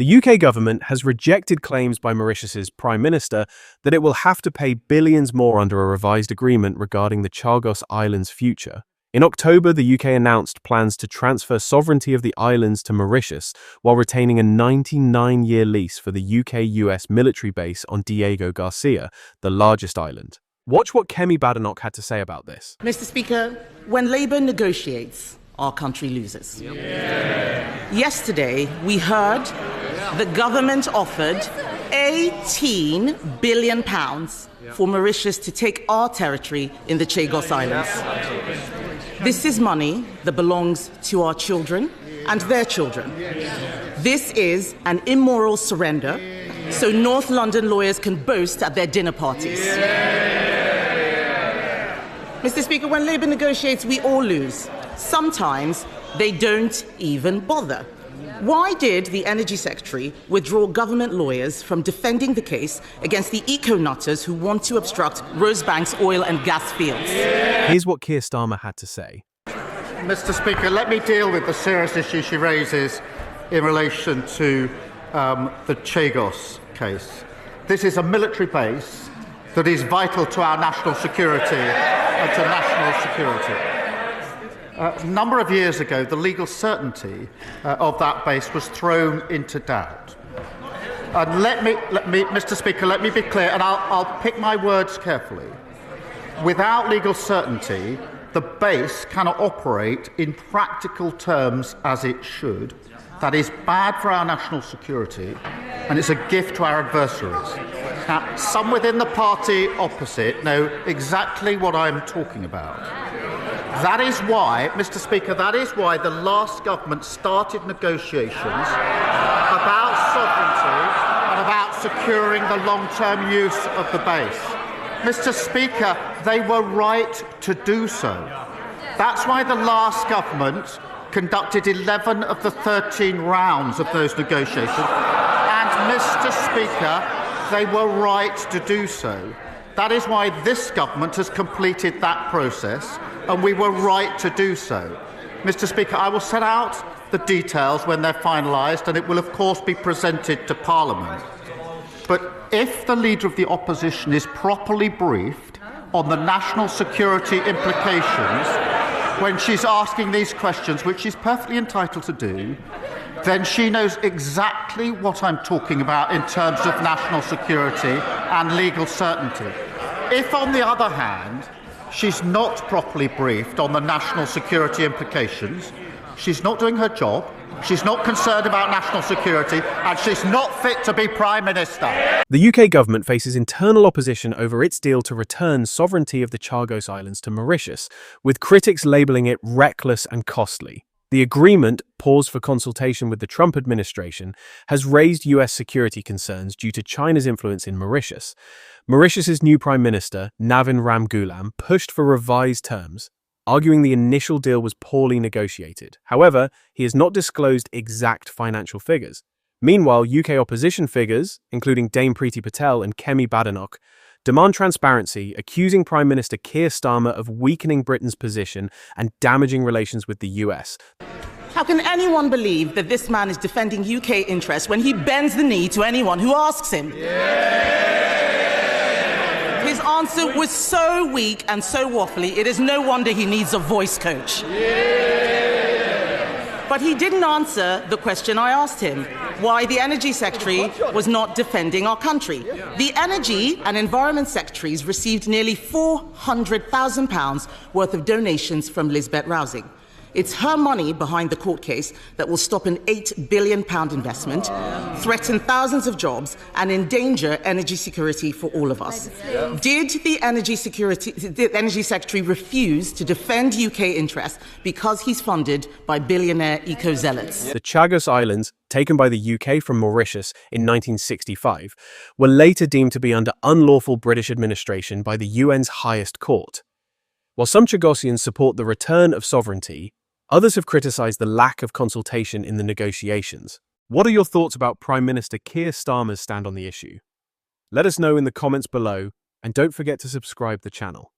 The UK government has rejected claims by Mauritius's Prime Minister that it will have to pay billions more under a revised agreement regarding the Chagos Islands' future. In October, the UK announced plans to transfer sovereignty of the islands to Mauritius while retaining a 99-year lease for the UK-US military base on Diego Garcia, the largest island. Watch what Kemi Badenoch had to say about this. Mr. Speaker, when Labour negotiates, our country loses. Yesterday, we heard the government offered £18 billion for Mauritius to take our territory in the Chagos Islands. This is money that belongs to our children and their children. This is an immoral surrender, so North London lawyers can boast at their dinner parties. Mr. Speaker, when Labour negotiates, we all lose. Sometimes they don't even bother. Why did the Energy Secretary withdraw government lawyers from defending the case against the eco-nutters who want to obstruct Rosebank's oil and gas fields? Here's what Keir Starmer had to say. Mr. Speaker, let me deal with the serious issue she raises in relation to the Chagos case. This is a military base that is vital to our national security and to national security. A number of years ago, the legal certainty of that base was thrown into doubt. And let me, Mr. Speaker, let me be clear, and I'll pick my words carefully. Without legal certainty, the base cannot operate in practical terms as it should. That is bad for our national security, and it's a gift to our adversaries. Now, some within the party opposite know exactly what I'm talking about. That is why, Mr. Speaker, that is why the last government started negotiations about sovereignty and about securing the long-term use of the base. Mr. Speaker, they were right to do so. That's why the last government conducted 11 of the 13 rounds of those negotiations. And, Mr. Speaker, they were right to do so. That is why this government has completed that process, and we were right to do so. Mr. Speaker, I will set out the details when they're finalised, and it will, of course, be presented to Parliament. But if the Leader of the Opposition is properly briefed on the national security implications when she's asking these questions, which she's perfectly entitled to do, then she knows exactly what I'm talking about in terms of national security and legal certainty. If, on the other hand, she's not properly briefed on the national security implications, she's not doing her job, she's not concerned about national security, and she's not fit to be Prime Minister. The UK government faces internal opposition over its deal to return sovereignty of the Chagos Islands to Mauritius, with critics labelling it reckless and costly. The agreement, paused for consultation with the Trump administration, has raised US security concerns due to China's influence in Mauritius. Mauritius's new Prime Minister, Navin Ramgoolam, pushed for revised terms, arguing the initial deal was poorly negotiated. However, he has not disclosed exact financial figures. Meanwhile, UK opposition figures, including Dame Priti Patel and Kemi Badenoch, demand transparency, accusing Prime Minister Keir Starmer of weakening Britain's position and damaging relations with the US. How can anyone believe that this man is defending UK interests when he bends the knee to anyone who asks him? His answer was so weak and so waffly, it is no wonder he needs a voice coach. But he didn't answer the question I asked him, why the Energy Secretary was not defending our country. The Energy and Environment Secretaries received nearly £400,000 worth of donations from Lisbeth Rousing. It's her money behind the court case that will stop an £8 billion investment, threaten thousands of jobs, and endanger energy security for all of us. Did the Energy Secretary refuse to defend UK interests because he's funded by billionaire eco-zealots? The Chagos Islands, taken by the UK from Mauritius in 1965, were later deemed to be under unlawful British administration by the UN's highest court. While some Chagosians support the return of sovereignty, others have criticised the lack of consultation in the negotiations. What are your thoughts about Prime Minister Keir Starmer's stand on the issue? Let us know in the comments below, and don't forget to subscribe to the channel.